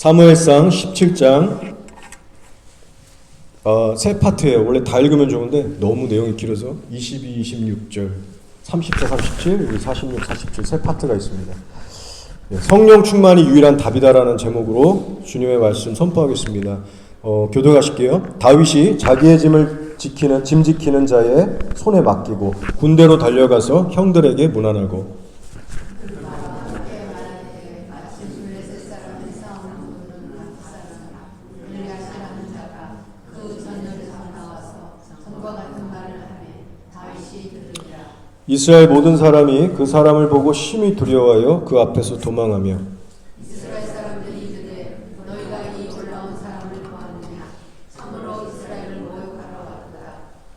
사무엘상 17장 세 파트예요. 원래 다 읽으면 좋은데 너무 내용이 길어서 22, 26절, 34, 37, 46, 47 세 파트가 있습니다. 성령 충만이 유일한 답이다라는 제목으로 주님의 말씀 선포하겠습니다. 교도하실게요. 다윗이 자기의 짐 지키는 자의 손에 맡기고 군대로 달려가서 형들에게 문안하고 이스라엘 모든 사람이 그 사람을 보고 심히 두려워하여 그 앞에서 도망하며 이스라엘 사람들이 이르되 너희가 이 올라온 사람을 보았느냐 참으로 이스라엘을 모욕하러 왔도다.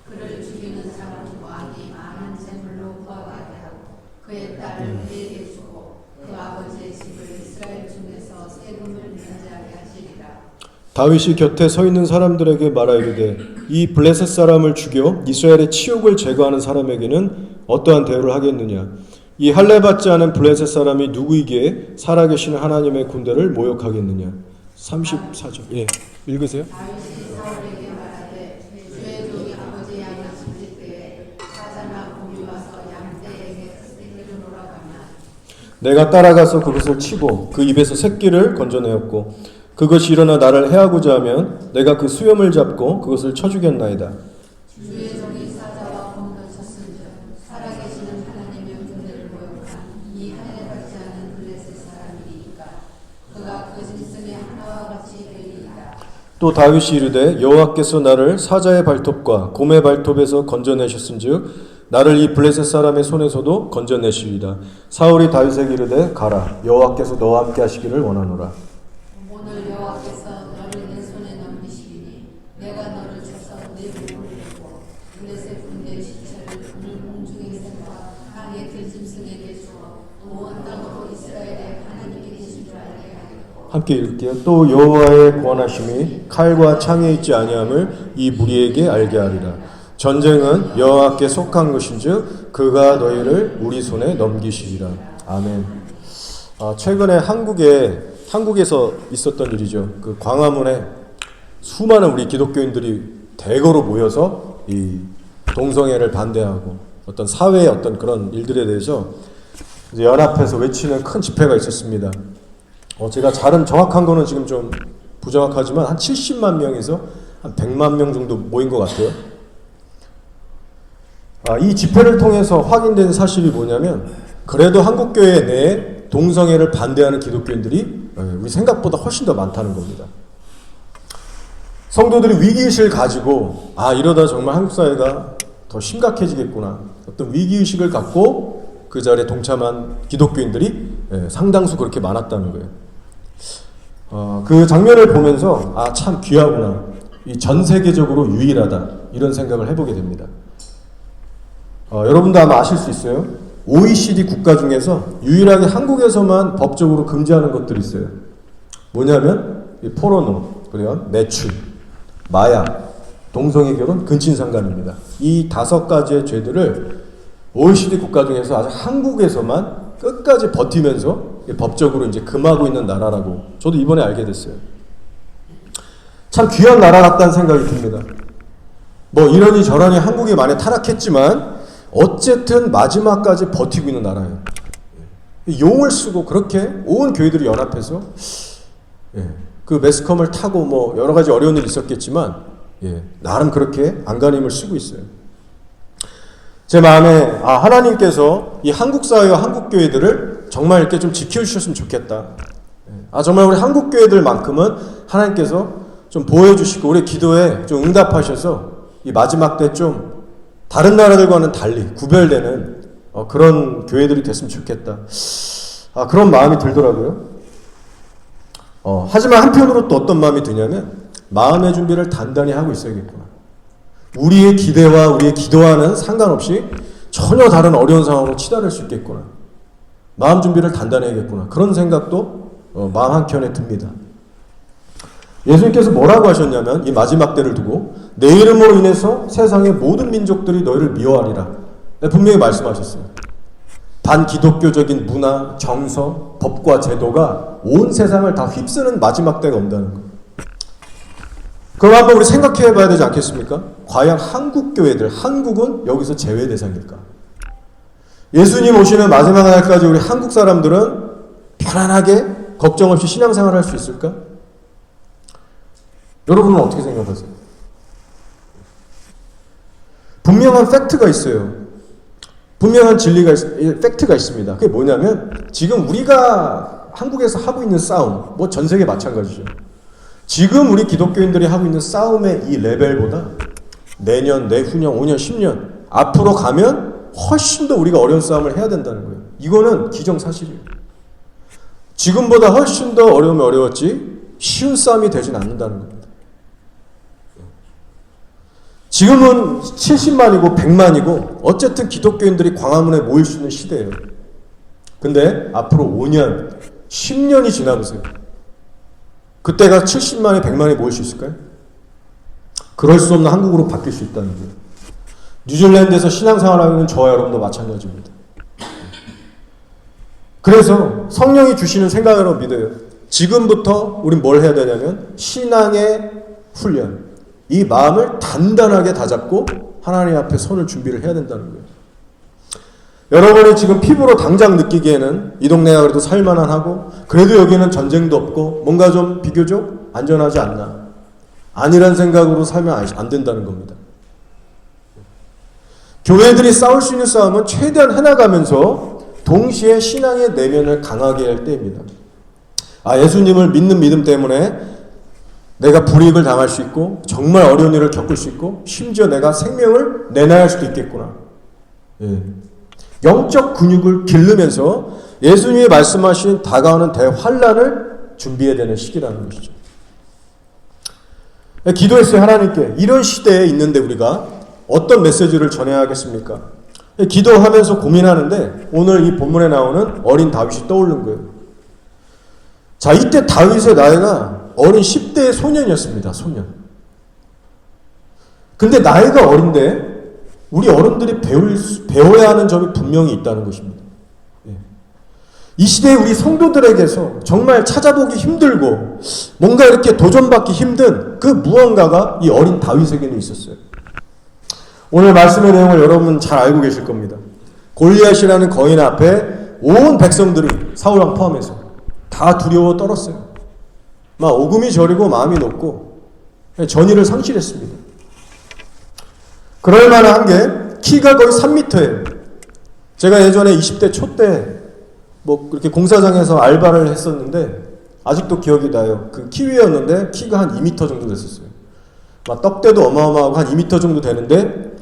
그를 죽이는 사람은 왕이 많은 재물로 구하게 하고 그의 딸을 그에게 주고 그 아버지의 집을 이스라엘 중에서 세금을 면제하게 하시리라. 다윗이 곁에 서 있는 사람들에게 말하이르되 이 블레셋 사람을 죽여 이스라엘의 치욕을 제거하는 사람에게는 어떠한 대우를 하겠느냐. 이 할례받지 않은 블레셋 사람이 누구이기에 살아계시는 하나님의 군대를 모욕하겠느냐. 34절 예, 읽으세요. 다윗이 사울에게 말하되 주의 종이 아버지 양을 심을 때에 사자나 곰이 와서 양떼에게 새끼를 몰아가면 내가 따라가서 그것을 치고 그 입에서 새끼를 건져내었고 그것이 일어나 나를 해하고자 하면 내가 그 수염을 잡고 그것을 쳐 죽였나이다. 주의 종이 사자와 곰을 쳤은즉 살아계시는 하나님의 군대를 모욕한 이 할례받지 않은 블레셋 사람이니까 그가 그 짐승의 하나와 같이 되리이다. 또 다윗이 이르되 여호와께서 나를 사자의 발톱과 곰의 발톱에서 건져내셨은즉 나를 이 블레셋 사람의 손에서도 건져내시리이다. 사울이 다윗에게 이르되 가라 여호와께서 너와 함께 하시기를 원하노라. 오늘 여호와께서 너를 내 손에 넘기시리니 내가 너를 쳐서 내 몸을 내고 블레셋 군대의 시체를 오늘 공중의 새와 강의 들짐승에게 주어 온 땅으로 이스라엘의 하나님이 계신 줄 알게 하겠고. 함께 읽을게요. 또 여호와의 구원하심이 칼과 창에 있지 아니함을 이 무리에게 알게 하리라. 전쟁은 여호와께 속한 것인즉 그가 너희를 우리 손에 넘기시리라. 아멘. 최근에 한국에서 있었던 일이죠. 그 광화문에 수많은 우리 기독교인들이 대거로 모여서 이 동성애를 반대하고 어떤 사회의 어떤 그런 일들에 대해서 이제 연합해서 외치는 큰 집회가 있었습니다. 제가 정확한 거는 지금 좀 부정확하지만 한 70만 명에서 한 100만 명 정도 모인 것 같아요. 이 집회를 통해서 확인된 사실이 뭐냐면 그래도 한국교회 내에 동성애를 반대하는 기독교인들이 우리 생각보다 훨씬 더 많다는 겁니다. 성도들이 위기의식을 가지고 이러다 정말 한국 사회가 더 심각해지겠구나. 어떤 위기의식을 갖고 그 자리에 동참한 기독교인들이 상당수 그렇게 많았다는 거예요. 그 장면을 보면서 참 귀하구나. 이 전 세계적으로 유일하다. 이런 생각을 해보게 됩니다. 여러분도 아마 아실 수 있어요. OECD 국가 중에서 유일하게 한국에서만 법적으로 금지하는 것들이 있어요. 뭐냐면 포르노, 그리고 매출, 마약, 동성애 결혼, 근친상간입니다. 이 5가지의 죄들을 OECD 국가 중에서 아주 한국에서만 끝까지 버티면서 법적으로 이제 금하고 있는 나라라고 저도 이번에 알게 됐어요. 참 귀한 나라 같다는 생각이 듭니다. 이러니 저러니 한국이 많이 타락했지만 어쨌든 마지막까지 버티고 있는 나라예요. 용을 쓰고 그렇게 온 교회들이 연합해서 그 매스컴을 타고 여러 가지 어려운 일이 있었겠지만 나름 그렇게 안간힘을 쓰고 있어요. 제 마음에 하나님께서 이 한국 사회와 한국 교회들을 정말 이렇게 좀 지켜주셨으면 좋겠다. 정말 우리 한국 교회들만큼은 하나님께서 좀 보호해주시고 우리 기도에 좀 응답하셔서 이 마지막 때 좀 다른 나라들과는 달리 구별되는 그런 교회들이 됐으면 좋겠다. 그런 마음이 들더라고요. 하지만 한편으로 또 어떤 마음이 드냐면 마음의 준비를 단단히 하고 있어야겠구나. 우리의 기대와 우리의 기도와는 상관없이 전혀 다른 어려운 상황으로 치달을 수 있겠구나. 마음 준비를 단단히 해야겠구나. 그런 생각도 마음 한켠에 듭니다. 예수님께서 뭐라고 하셨냐면 이 마지막 때를 두고 내 이름으로 인해서 세상의 모든 민족들이 너희를 미워하리라. 분명히 말씀하셨어요. 반기독교적인 문화, 정서, 법과 제도가 온 세상을 다 휩쓰는 마지막 때가 온다는 거예요. 그럼 한번 우리 생각해 봐야 되지 않겠습니까? 과연 한국 교회들, 한국은 여기서 제외 대상일까? 예수님 오시는 마지막 날까지 우리 한국 사람들은 편안하게 걱정 없이 신앙생활을 할 수 있을까? 여러분은 어떻게 생각하세요? 분명한 팩트가 있어요. 분명한 팩트가 있습니다. 그게 뭐냐면 지금 우리가 한국에서 하고 있는 싸움, 뭐 전 세계 마찬가지죠. 지금 우리 기독교인들이 하고 있는 싸움의 이 레벨보다 내년, 내후년, 5년, 10년 앞으로 가면 훨씬 더 우리가 어려운 싸움을 해야 된다는 거예요. 이거는 기정사실이에요. 지금보다 훨씬 더 어려우면 어려웠지 쉬운 싸움이 되진 않는다는 겁니다. 지금은 70만이고 100만이고 어쨌든 기독교인들이 광화문에 모일 수 있는 시대예요. 근데 앞으로 5년, 10년이 지나보세요. 그때가 70만에 100만이 모일 수 있을까요? 그럴 수 없는 한국으로 바뀔 수 있다는 거예요. 뉴질랜드에서 신앙생활하고 있는 저와 여러분도 마찬가지입니다. 그래서 성령이 주시는 생각으로 믿어요. 지금부터 우린 뭘 해야 되냐면 신앙의 훈련, 이 마음을 단단하게 다잡고 하나님 앞에 서는 준비를 해야 된다는 거예요. 여러분이 지금 피부로 당장 느끼기에는 이 동네가 그래도 살만하고 그래도 여기는 전쟁도 없고 뭔가 좀 비교적 안전하지 않나, 아니란 생각으로 살면 안 된다는 겁니다. 교회들이 싸울 수 있는 싸움은 최대한 해나가면서 동시에 신앙의 내면을 강하게 할 때입니다. 예수님을 믿는 믿음 때문에 내가 불이익을 당할 수 있고 정말 어려운 일을 겪을 수 있고 심지어 내가 생명을 내놔야 할 수도 있겠구나. 영적 근육을 기르면서 예수님이 말씀하신 다가오는 대환란을 준비해야 되는 시기라는 것이죠. 기도했어요. 하나님께 이런 시대에 있는데 우리가 어떤 메시지를 전해야 하겠습니까? 기도하면서 고민하는데 오늘 이 본문에 나오는 어린 다윗이 떠오른 거예요. 자, 이때 다윗의 나이가 어린 10대의 소년이었습니다. 소년. 근데 나이가 어린데 우리 어른들이 배워야 하는 점이 분명히 있다는 것입니다. 이 시대에 우리 성도들에게서 정말 찾아보기 힘들고 뭔가 이렇게 도전받기 힘든 그 무언가가 이 어린 다윗에게는 있었어요. 오늘 말씀의 내용을 여러분 잘 알고 계실 겁니다. 골리앗이라는 거인 앞에 온 백성들이 사울왕 포함해서 다 두려워 떨었어요. 막 오금이 저리고 마음이 높고 전의를 상실했습니다. 그럴 만한 게 키가 거의 3m예요. 제가 예전에 20대 초 때 뭐 그렇게 공사장에서 알바를 했었는데 아직도 기억이 나요. 그 키위였는데 키가 한 2m 정도 됐었어요. 막 떡대도 어마어마하고 한 2m 정도 되는데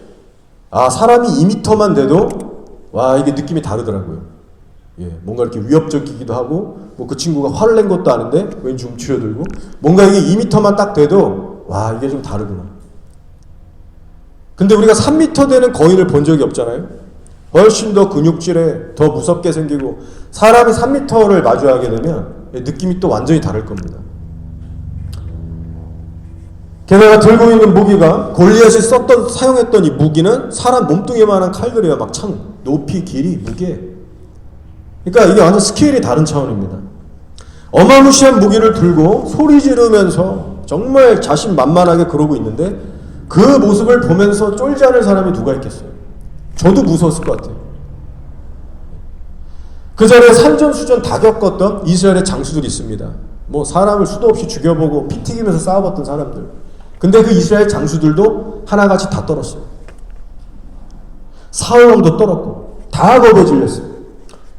사람이 2m만 돼도 와 이게 느낌이 다르더라고요. 뭔가 이렇게 위협적이기도 하고 뭐 그 친구가 화를 낸 것도 아닌데 왠지 움츠려들고 뭔가 이게 2m만 딱 돼도 와 이게 좀 다르구나. 근데 우리가 3m 되는 거인을 본 적이 없잖아요. 훨씬 더 근육질에 더 무섭게 생기고 사람이 3m를 마주하게 되면 느낌이 또 완전히 다를 겁니다. 게다가 들고 있는 무기가 골리앗이 사용했던 이 무기는 사람 몸뚱이만한 칼들이에요. 막 창, 높이, 길이, 무게. 그러니까 이게 완전 스케일이 다른 차원입니다. 어마무시한 무기를 들고 소리 지르면서 정말 자신만만하게 그러고 있는데 그 모습을 보면서 쫄지 않을 사람이 누가 있겠어요? 저도 무서웠을 것 같아요. 그 전에 산전수전 다 겪었던 이스라엘의 장수들이 있습니다. 뭐 사람을 수도 없이 죽여보고 피 튀기면서 싸워봤던 사람들. 근데 그 이스라엘 장수들도 하나같이 다 떨었어요. 사울왕도 떨었고 다 겁에 질렸어요.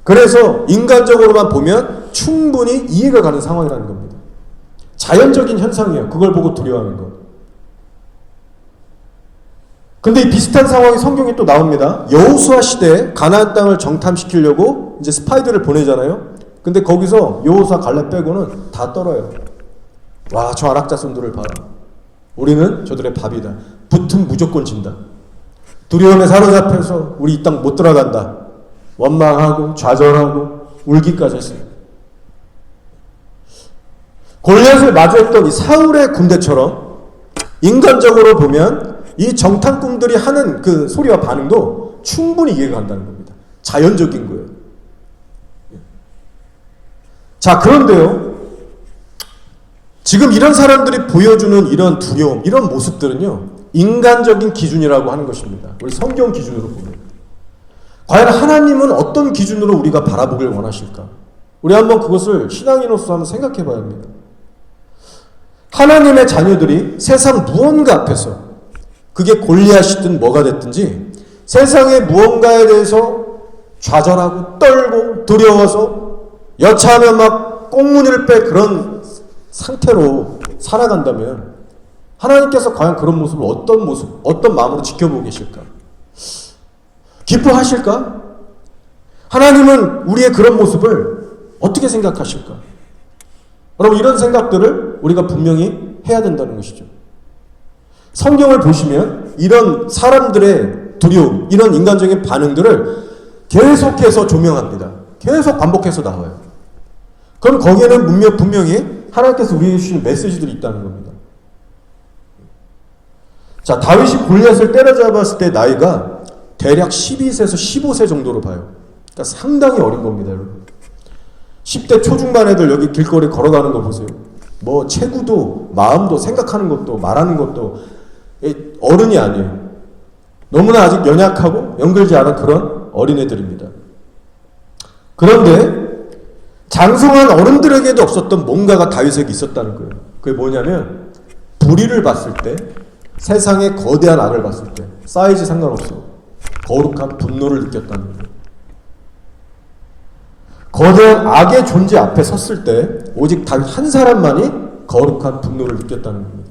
그래서 인간적으로만 보면 충분히 이해가 가는 상황이라는 겁니다. 자연적인 현상이에요. 그걸 보고 두려워하는 것. 근데 이 비슷한 상황이 성경에 또 나옵니다. 여호수아 시대에 가나안 땅을 정탐시키려고 이제 스파이들을 보내잖아요. 근데 거기서 여호수아 갈렙 빼고는 다 떨어요. 와, 저 아락자손들을 봐라. 우리는 저들의 밥이다. 붙으면 무조건 진다. 두려움에 사로잡혀서 우리 이 땅 못 들어간다. 원망하고 좌절하고 울기까지 했어요. 골리앗을 마주했던 이 사울의 군대처럼 인간적으로 보면 이 정탐꾼들이 하는 그 소리와 반응도 충분히 이해가 간다는 겁니다. 자연적인 거예요. 자, 그런데요. 지금 이런 사람들이 보여주는 이런 두려움, 이런 모습들은요, 인간적인 기준이라고 하는 것입니다. 우리 성경 기준으로 보면. 과연 하나님은 어떤 기준으로 우리가 바라보길 원하실까? 우리 한번 그것을 신앙인으로서 한번 생각해 봐야 합니다. 하나님의 자녀들이 세상 무언가 앞에서, 그게 골리앗이든 뭐가 됐든지 세상의 무언가에 대해서 좌절하고 떨고 두려워서 여차하면 막 꽁무니를 뺄 그런 상태로 살아간다면 하나님께서 과연 그런 모습을 어떤 마음으로 지켜보고 계실까? 기뻐하실까? 하나님은 우리의 그런 모습을 어떻게 생각하실까? 여러분, 이런 생각들을 우리가 분명히 해야 된다는 것이죠. 성경을 보시면 이런 사람들의 두려움, 이런 인간적인 반응들을 계속해서 조명합니다. 계속 반복해서 나와요. 그럼 거기에는 분명히 하나님께서 우리에게 주시는 메시지들이 있다는 겁니다. 자, 다윗이 골리앗을 때려잡았을 때 나이가 대략 12세에서 15세 정도로 봐요. 그러니까 상당히 어린 겁니다, 여러분. 10대 초중반 애들 여기 길거리 걸어가는 거 보세요. 뭐 체구도 마음도 생각하는 것도 말하는 것도 어른이 아니에요. 너무나 아직 연약하고 연결지 않은 그런 어린애들입니다. 그런데 장성한 어른들에게도 없었던 뭔가가 다윗에게 있었다는 거예요. 그게 뭐냐면 불의를 봤을 때, 세상의 거대한 악을 봤을 때 사이즈 상관없어 거룩한 분노를 느꼈다는 거예요. 거대한 악의 존재 앞에 섰을 때 오직 단 한 사람만이 거룩한 분노를 느꼈다는 겁니다.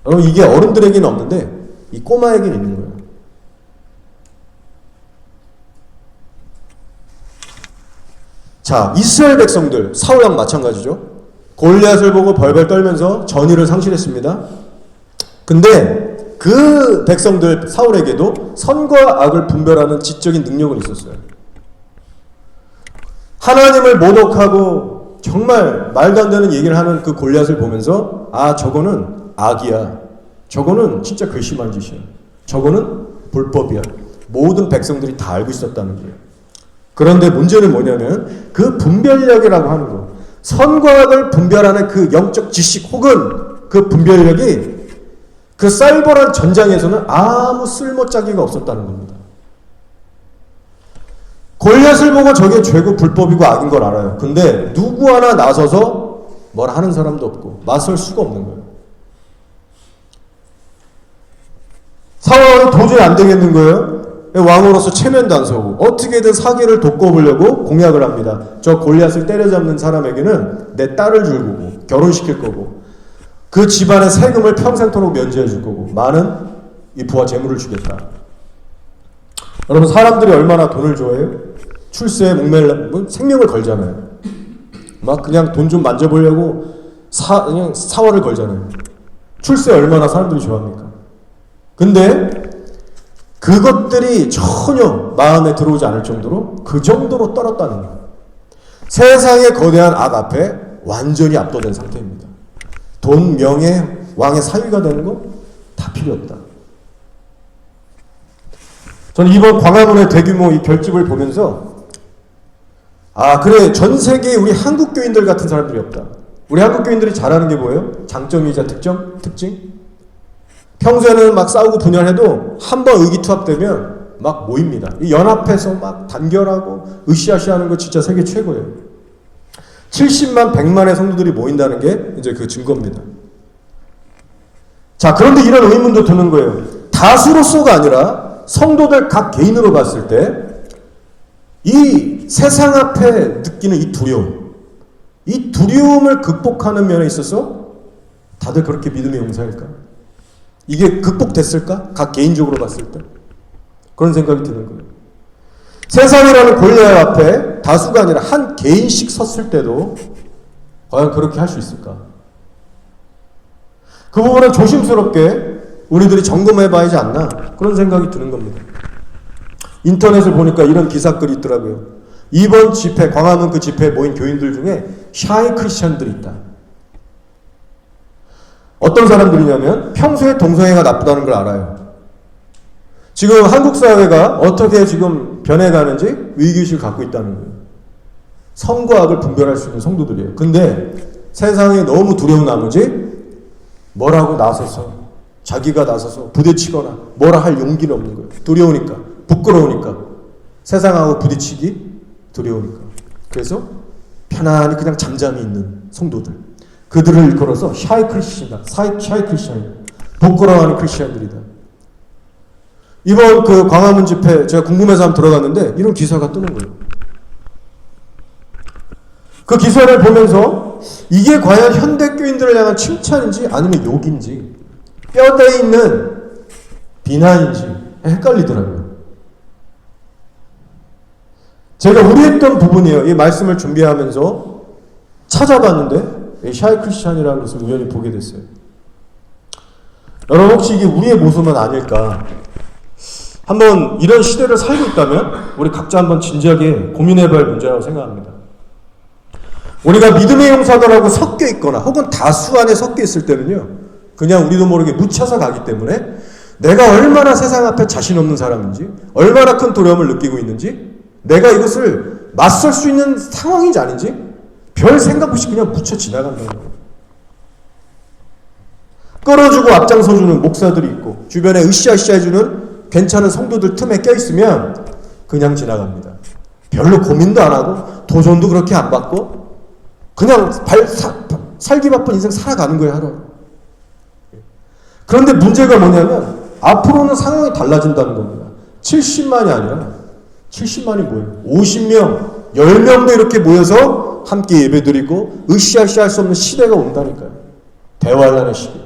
여러분, 이게 어른들에게는 없는데 이 꼬마에게는 있는 거예요. 자, 이스라엘 백성들, 사울랑 마찬가지죠. 골리앗을 보고 벌벌 떨면서 전의를 상실했습니다. 근데 그 백성들, 사울에게도 선과 악을 분별하는 지적인 능력은 있었어요. 하나님을 모독하고 정말 말도 안 되는 얘기를 하는 그 골리앗을 보면서, 아, 저거는 악이야. 저거는 진짜 괘씸한 짓이야. 저거는 불법이야. 모든 백성들이 다 알고 있었다는 거예요. 그런데 문제는 뭐냐면 그 분별력이라고 하는 거, 선과 악을 분별하는 그 영적 지식 혹은 그 분별력이 그 쌀벌한 전장에서는 아무 쓸모짜기가 없었다는 겁니다. 골리앗을 보고 저게 죄고 불법이고 악인 걸 알아요. 근데 누구 하나 나서서 뭘 하는 사람도 없고 맞설 수가 없는 거예요. 사울은 도저히 안 되겠는 거예요. 왕으로서 체면도 안 세우고 어떻게든 사기를 돋궈보려고 공약을 합니다. 저 골리앗을 때려잡는 사람에게는 내 딸을 줄 거고 결혼시킬 거고 그 집안의 세금을 평생토록 면제해 줄 거고 많은 이 부와 재물을 주겠다. 여러분, 사람들이 얼마나 돈을 좋아해요? 출세에 목매려면 생명을 걸잖아요. 막 그냥 돈 좀 만져보려고 그냥 사활을 걸잖아요. 출세 얼마나 사람들이 좋아합니까? 근데 그것들이 전혀 마음에 들어오지 않을 정도로 그 정도로 떨었다는 거예요. 세상의 거대한 악 앞에 완전히 압도된 상태입니다. 돈, 명예, 왕의 사위가 되는 거 다 필요 없다. 저는 이번 광화문의 대규모 이 결집을 보면서 아, 그래, 전 세계에 우리 한국 교인들 같은 사람들이 없다. 우리 한국 교인들이 잘하는 게 뭐예요? 장점이자 특징? 평소에는 막 싸우고 분열해도 한번 의기투합되면 막 모입니다. 연합해서 막 단결하고 으쌰으쌰하는 거 진짜 세계 최고예요. 70만, 100만의 성도들이 모인다는 게 이제 그 증거입니다. 자, 그런데 이런 의문도 드는 거예요. 다수로서가 아니라 성도들 각 개인으로 봤을 때 이 세상 앞에 느끼는 이 두려움을 극복하는 면에 있어서 다들 그렇게 믿음의 용사일까? 이게 극복됐을까? 각 개인적으로 봤을 때 그런 생각이 드는 거예요. 세상이라는 골리앗 앞에 다수가 아니라 한 개인씩 섰을 때도 과연 그렇게 할 수 있을까? 그 부분은 조심스럽게 우리들이 점검해 봐야지 않나 그런 생각이 드는 겁니다. 인터넷을 보니까 이런 기사글이 있더라고요. 이번 집회, 광화문 그 집회에 모인 교인들 중에 샤이 크리스천들이 있다. 어떤 사람들이냐면 평소에 동성애가 나쁘다는 걸 알아요. 지금 한국 사회가 어떻게 지금 변해가는지 위기의식을 갖고 있다는 거예요. 선과 악을 분별할 수 있는 성도들이에요. 근데 세상에 너무 두려운 나머지 뭐라고 나서서 자기가 나서서 부딪히거나 뭐라 할 용기는 없는 거예요. 두려우니까, 부끄러우니까, 세상하고 부딪히기 두려우니까. 그래서 편안히 그냥 잠잠히 있는 성도들, 그들을 일컬어서 샤이 크리스천이다. 샤이 크리스천, 부끄러워하는 크리스천들이다. 이번 그 광화문 집회 제가 궁금해서 한번 들어갔는데 이런 기사가 뜨는 거예요. 그 기사를 보면서 이게 과연 현대교인들을 향한 칭찬인지 아니면 욕인지, 뼈대에 있는 비난인지 헷갈리더라고요. 제가 우려했던 부분이에요. 이 말씀을 준비하면서 찾아봤는데 이 샤이 크리스찬이라는 것을 우연히 보게 됐어요. 여러분, 혹시 이게 우리의 모습은 아닐까? 한번 이런 시대를 살고 있다면 우리 각자 한번 진지하게 고민해봐야 할 문제라고 생각합니다. 우리가 믿음의 용사들하고 섞여 있거나 혹은 다수 안에 섞여 있을 때는요, 그냥 우리도 모르게 묻혀서 가기 때문에 내가 얼마나 세상 앞에 자신 없는 사람인지, 얼마나 큰 두려움을 느끼고 있는지, 내가 이것을 맞설 수 있는 상황인지 아닌지 별 생각 없이 그냥 묻혀 지나간다는 거예요. 끌어주고 앞장서주는 목사들이 있고 주변에 으쌰으쌰 해주는 괜찮은 성도들 틈에 껴있으면 그냥 지나갑니다. 별로 고민도 안 하고 도전도 그렇게 안 받고 그냥 살기 바쁜 인생 살아가는 거예요, 하루. 그런데 문제가 뭐냐면 앞으로는 상황이 달라진다는 겁니다. 70만이 아니라 70만이 뭐예요? 50명, 10명도 이렇게 모여서 함께 예배드리고 으쌰으쌰 할 수 없는 시대가 온다니까요. 대환란의 시대.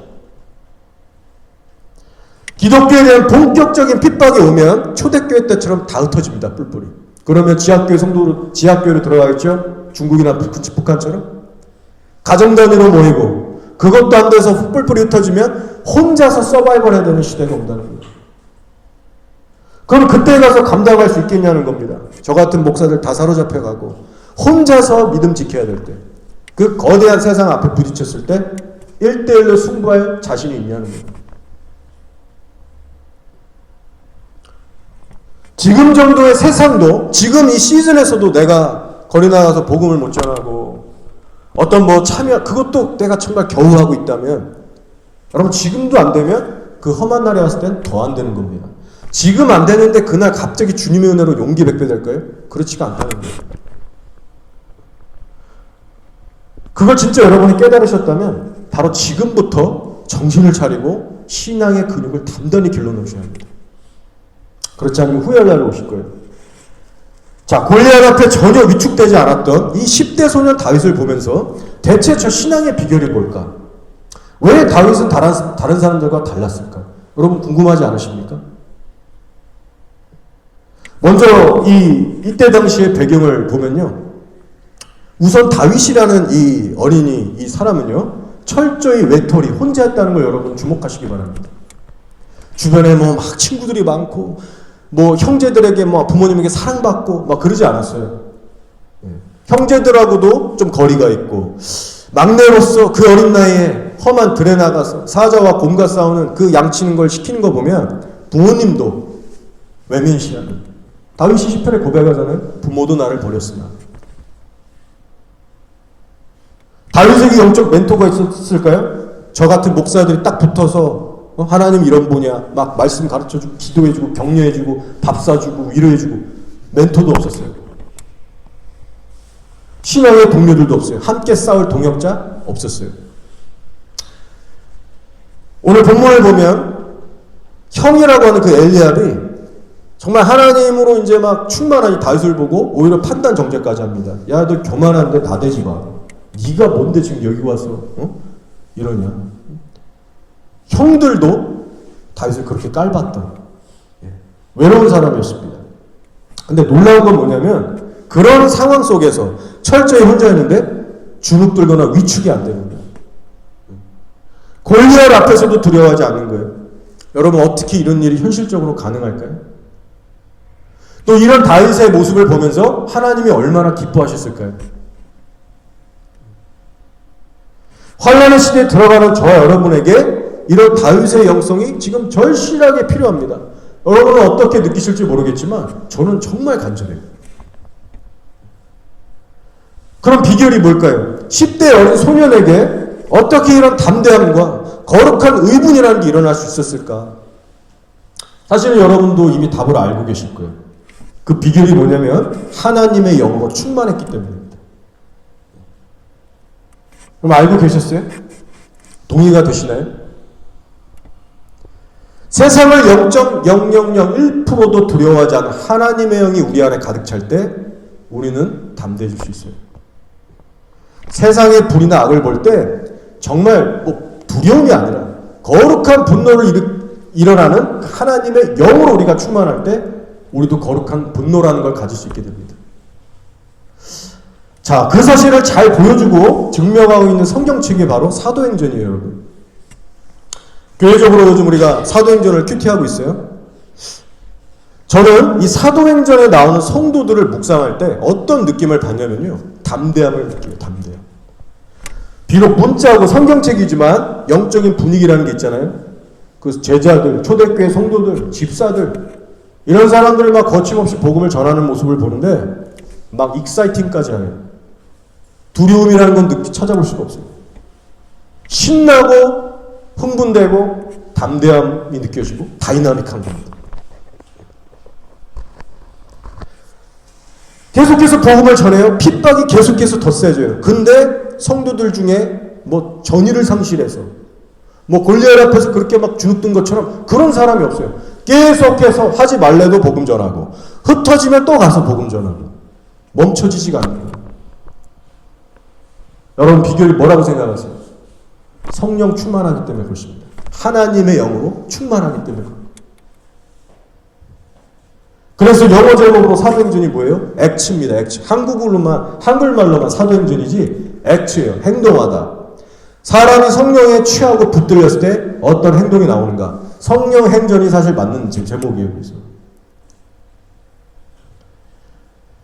기독교에 대한 본격적인 핍박이 오면 초대교회 때처럼 다 흩어집니다. 뿔뿔이. 그러면 지하교회 성도로 지하교회로 들어가겠죠? 중국이나 북한처럼 가정 단위로 모이고 그것도 안 돼서 뿔뿔이 흩어지면 혼자서 서바이벌 해야 되는 시대가 온다는 거예요. 그럼 그때 가서 감당할 수 있겠냐는 겁니다. 저 같은 목사들 다 사로잡혀가고 혼자서 믿음 지켜야 될 때, 그 거대한 세상 앞에 부딪혔을 때 1대1로 승부할 자신이 있냐는 거예요. 지금 정도의 세상도, 지금 이 시즌에서도 내가 거리 나가서 복음을 못 전하고 어떤 뭐 참여, 그것도 내가 정말 겨우 하고 있다면, 여러분 지금도 안 되면 그 험한 날에 왔을 땐 더 안 되는 겁니다. 지금 안 되는데 그날 갑자기 주님의 은혜로 용기 100배 될까요? 그렇지가 않다는 거예요. 그걸 진짜 여러분이 깨달으셨다면 바로 지금부터 정신을 차리고 신앙의 근육을 단단히 길러놓으셔야 합니다. 그렇지 않으면 후회할 날이 오실 거예요. 자, 골리앗 앞에 전혀 위축되지 않았던 이 10대 소년 다윗을 보면서 대체 저 신앙의 비결이 뭘까? 왜 다윗은 다른 사람들과 달랐을까? 여러분 궁금하지 않으십니까? 먼저 이때 당시의 배경을 보면요, 우선 다윗이라는 이 어린이, 이 사람은요 철저히 외톨이, 혼자 했다는 걸 여러분 주목하시기 바랍니다. 주변에 뭐 막 친구들이 많고 뭐 형제들에게 뭐 부모님에게 사랑받고 막 그러지 않았어요. 형제들하고도 좀 거리가 있고 막내로서 그 어린 나이에 험한 들에 나가서 사자와 곰과 싸우는 그 양치는 걸 시키는 거 보면 부모님도 외면시하는, 다윗이 시편에 고백하잖아요. 부모도 나를 버렸으나. 다윗에게 영적 멘토가 있었을까요? 저 같은 목사들이 딱 붙어서 하나님 이런 보냐 막 말씀 가르쳐주고 기도해주고 격려해주고 밥 사주고 위로해주고, 멘토도 없었어요. 신앙의 동료들도 없어요. 함께 싸울 동역자 없었어요. 오늘 본문을 보면 형이라고 하는 그 엘리압이 정말 하나님으로 이제 막 충만한 이 다윗을 보고 오히려 판단 정죄까지 합니다. 야, 너 교만한데 나대지 마. 네가 뭔데 지금 여기 와서 이러냐. 형들도 다윗을 그렇게 깔봤던 외로운 사람이었습니다. 근데 놀라운 건 뭐냐면 그런 상황 속에서 철저히 혼자였는데 주눅들거나 위축이 안 되는 거예요. 골리앗 앞에서도 두려워하지 않는 거예요. 여러분 어떻게 이런 일이 현실적으로 가능할까요? 또 이런 다윗의 모습을 보면서 하나님이 얼마나 기뻐하셨을까요? 환난의 시대에 들어가는 저와 여러분에게 이런 다윗의 영성이 지금 절실하게 필요합니다. 여러분은 어떻게 느끼실지 모르겠지만 저는 정말 간절해요. 그럼 비결이 뭘까요? 10대 어린 소년에게 어떻게 이런 담대함과 거룩한 의분이라는 게 일어날 수 있었을까? 사실은 여러분도 이미 답을 알고 계실 거예요. 그 비결이 뭐냐면 하나님의 영으로 충만했기 때문입니다. 그럼 알고 계셨어요? 동의가 되시나요? 세상을 0.0001%도 두려워하지 않는 하나님의 영이 우리 안에 가득 찰 때 우리는 담대해질 수 있어요. 세상의 불이나 악을 볼 때 정말 두려움이 아니라 거룩한 분노를 일어나는 하나님의 영으로 우리가 충만할 때 우리도 거룩한 분노라는 걸 가질 수 있게 됩니다. 자, 그 사실을 잘 보여주고 증명하고 있는 성경책이 바로 사도행전이에요, 여러분. 교회적으로 요즘 우리가 사도행전을 큐티하고 있어요. 저는 이 사도행전에 나오는 성도들을 묵상할 때 어떤 느낌을 받냐면요, 담대함을 느껴요. 담대함. 비록 문자하고 성경책이지만 영적인 분위기라는 게 있잖아요. 그 제자들, 초대교회 성도들, 집사들 이런 사람들이 막 거침없이 복음을 전하는 모습을 보는데 막 익사이팅까지 해요. 두려움이라는 건 찾아볼 수가 없어요. 신나고 흥분되고 담대함이 느껴지고 다이나믹한 겁니다. 계속해서 복음을 전해요. 핍박이 계속해서 더 세져요. 근데 성도들 중에 뭐 전의를 상실해서 뭐 골리앗 앞에서 그렇게 막 주눅든 것처럼 그런 사람이 없어요. 계속해서 하지 말래도 복음 전하고 흩어지면 또 가서 복음 전하고 멈춰지지가 않아요. 여러분 비결이 뭐라고 생각하세요? 성령 충만하기 때문에 그렇습니다. 하나님의 영으로 충만하기 때문에 그렇습니다. 그래서 영어 제목으로 사도행전이 뭐예요? 액츠입니다. 액츠. 한글말로만 사도행전이지 액츠예요. 행동하다. 사람이 성령에 취하고 붙들렸을 때 어떤 행동이 나오는가? 성령 행전이 사실 맞는 제목이에요. 그래서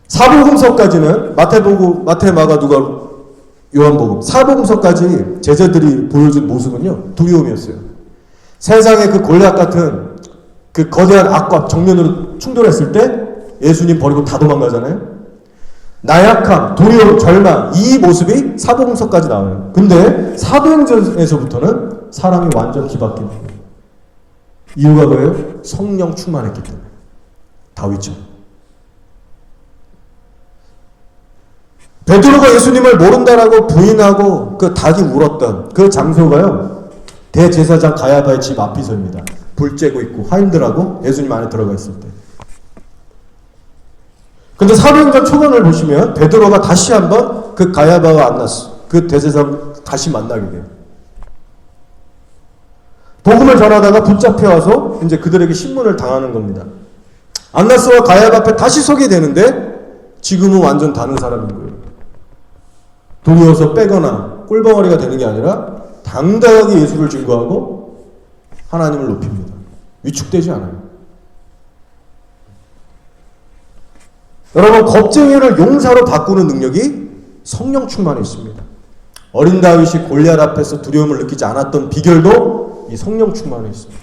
사복음서까지는 마태복음, 마태, 마가, 누가, 요한복음, 사복음서까지 제자들이 보여준 모습은요, 두려움이었어요. 세상의 그 골리앗 같은 그 거대한 악과 정면으로 충돌했을 때 예수님 버리고 다 도망가잖아요. 나약함, 두려움, 절망 이 모습이 사복음서까지 나와요. 근데 사도행전에서부터는 사람이 완전 뒤바뀌는 거예요. 이유가 뭐예요? 성령 충만했기 때문에. 다윗처럼. 베드로가 예수님을 모른다라고 부인하고 그 닭이 울었던 그 장소가요, 대제사장 가야바의 집 앞이서입니다. 불 쬐고 있고 하인들하고 예수님 안에 들어가 있을 때. 근데 사도행전 초반을 보시면 베드로가 다시 한번 그 가야바와 안나스, 그 대제사장 다시 만나게 돼요. 복음을 전하다가 붙잡혀와서 이제 그들에게 신문을 당하는 겁니다. 안나스와 가야바 앞에 다시 서게 되는데 지금은 완전 다른 사람인 거예요. 두려워서 빼거나 꿀벙어리가 되는 게 아니라 당당하게 예수를 증거하고 하나님을 높입니다. 위축되지 않아요. 여러분, 겁쟁이를 용사로 바꾸는 능력이 성령 충만에 있습니다. 어린 다윗이 골리앗 앞에서 두려움을 느끼지 않았던 비결도 이 성령 충만에 있습니다.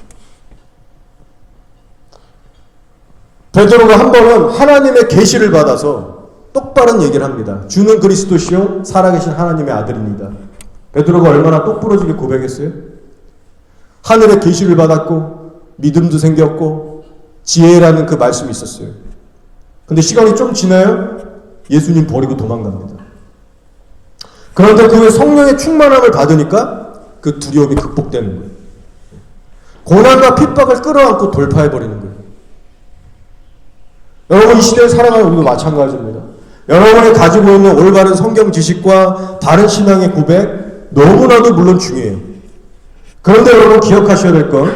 베드로가 한 번은 하나님의 계시를 받아서 똑바른 얘기를 합니다. 주는 그리스도시요 살아계신 하나님의 아들입니다. 베드로가 얼마나 똑부러지게 고백했어요? 하늘의 계시를 받았고 믿음도 생겼고 지혜라는 그 말씀이 있었어요. 근데 시간이 좀 지나요? 예수님 버리고 도망갑니다. 그런데 그 후에 성령의 충만함을 받으니까 그 두려움이 극복되는 거예요. 고난과 핍박을 끌어안고 돌파해버리는 거예요. 여러분, 이 시대에 살아가는 우리도 마찬가지입니다. 여러분이 가지고 있는 올바른 성경 지식과 바른 신앙의 고백 너무나도 물론 중요해요. 그런데 여러분 기억하셔야 될 건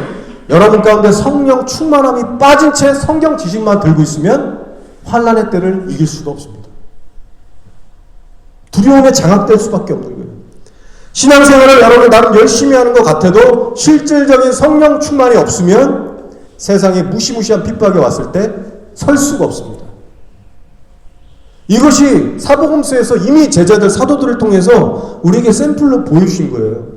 여러분 가운데 성령 충만함이 빠진 채 성경 지식만 들고 있으면 환난의 때를 이길 수가 없습니다. 두려움에 장악될 수밖에 없는 거예요. 신앙생활을 여러분 나름 열심히 하는 것 같아도 실질적인 성령 충만이 없으면 세상에 무시무시한 핍박이 왔을 때 설 수가 없습니다. 이것이 사복음서에서 이미 제자들, 사도들을 통해서 우리에게 샘플로 보여주신 거예요.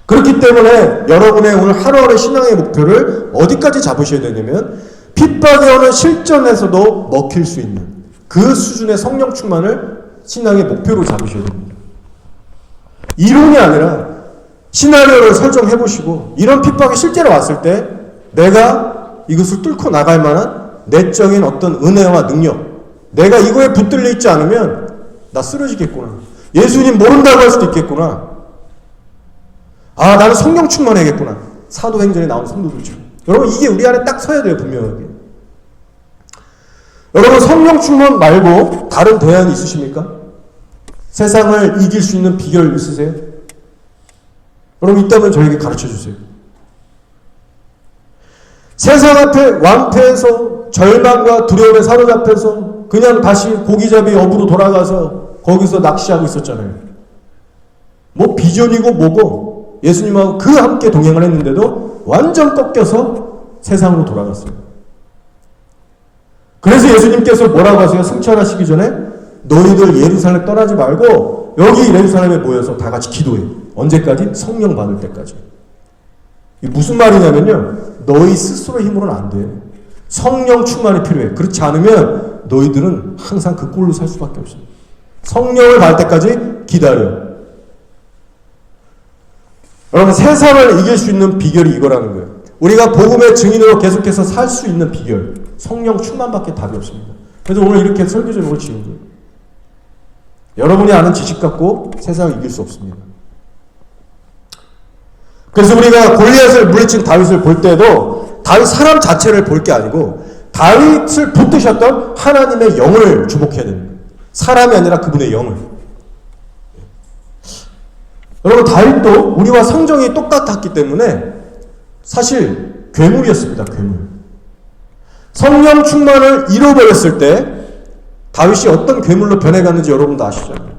그렇기 때문에 여러분의 오늘 하루하루 신앙의 목표를 어디까지 잡으셔야 되냐면 핍박이 오는 실전에서도 먹힐 수 있는 그 수준의 성령 충만을 신앙의 목표로 잡으셔야 됩니다. 이론이 아니라 시나리오를 설정해 보시고 이런 핍박이 실제로 왔을 때 내가 이것을 뚫고 나갈 만한 내적인 어떤 은혜와 능력, 내가 이거에 붙들려 있지 않으면 나 쓰러지겠구나. 예수님 모른다고 할 수도 있겠구나. 아, 나는 성령 충만해야겠구나. 사도행전에 나온 성도들처럼. 여러분, 이게 우리 안에 딱 서야 돼요, 분명하게. 여러분, 성령 충만 말고 다른 대안이 있으십니까? 세상을 이길 수 있는 비결 있으세요? 여러분, 있다면 저에게 가르쳐 주세요. 세상 앞에 완패해서 절망과 두려움에 사로잡혀서 그냥 다시 고기잡이 업으로 돌아가서 거기서 낚시하고 있었잖아요. 뭐 비전이고 뭐고 예수님하고 그 함께 동행을 했는데도 완전 꺾여서 세상으로 돌아갔어요. 그래서 예수님께서 뭐라고 하세요? 승천하시기 전에 너희들 예루살렘 떠나지 말고 여기 예루살렘에 모여서 다 같이 기도해. 언제까지? 성령 받을 때까지. 이게 무슨 말이냐면요, 너희 스스로의 힘으로는 안 돼. 성령 충만이 필요해. 그렇지 않으면 너희들은 항상 그 꼴로 살 수밖에 없어요. 성령을 받을 때까지 기다려. 여러분, 세상을 이길 수 있는 비결이 이거라는 거예요. 우리가 복음의 증인으로 계속해서 살 수 있는 비결, 성령 충만밖에 답이 없습니다. 그래서 오늘 이렇게 설교 제목을 지은 거예요. 여러분이 아는 지식 갖고 세상을 이길 수 없습니다. 그래서 우리가 골리앗을 물리친 다윗을 볼 때도 다윗 사람 자체를 볼 게 아니고 다윗을 붙드셨던 하나님의 영을 주목해야 됩니다. 사람이 아니라 그분의 영을. 여러분, 다윗도 우리와 성정이 똑같았기 때문에 사실 괴물이었습니다. 괴물. 성령 충만을 잃어버렸을 때 다윗이 어떤 괴물로 변해갔는지 여러분도 아시잖아요.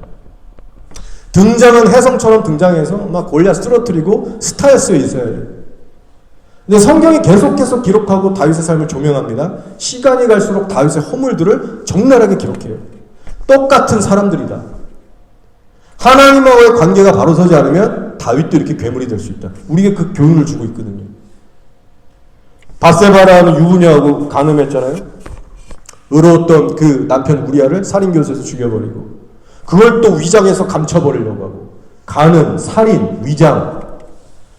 등장은 혜성처럼 등장해서 막 골리앗 쓰러뜨리고 스타였어요, 이스라엘. 근데 성경이 계속해서 기록하고 다윗의 삶을 조명합니다. 시간이 갈수록 다윗의 허물들을 적나라하게 기록해요. 똑같은 사람들이다. 하나님과의 관계가 바로 서지 않으면 다윗도 이렇게 괴물이 될 수 있다. 우리에게 그 교훈을 주고 있거든요. 바세바라는 유부녀하고 간음했잖아요. 의로웠던 그 남편 우리아를 살인교사에서 죽여버리고 그걸 또 위장해서 감춰버리려고 하고 간음, 살인, 위장.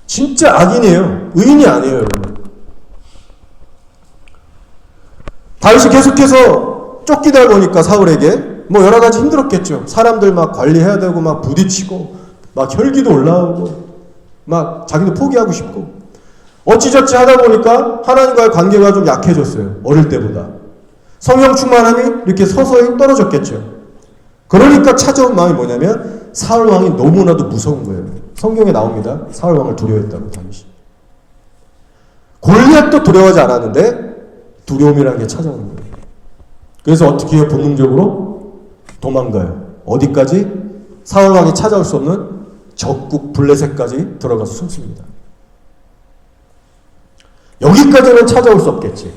진짜 악인이에요. 의인이 아니에요, 여러분. 다윗이 계속해서 쫓기다 보니까 사울에게 뭐 여러 가지 힘들었겠죠. 사람들 막 관리해야 되고 막 부딪히고 막 혈기도 올라오고 막 자기도 포기하고 싶고 어찌저찌 하다 보니까 하나님과의 관계가 좀 약해졌어요. 어릴 때보다. 성령 충만함이 이렇게 서서히 떨어졌겠죠. 그러니까 찾아온 마음이 뭐냐면 사울 왕이 너무나도 무서운 거예요. 성경에 나옵니다. 사울 왕을 두려워했다고 다윗이. 골리앗도 두려워하지 않았는데 두려움이라는 게 찾아오는 거예요. 그래서 어떻게 해요? 본능적으로 도망가요. 어디까지? 사울 왕이 찾아올 수 없는 적국 블레셋까지 들어가서 숨습니다. 여기까지는 찾아올 수 없겠지.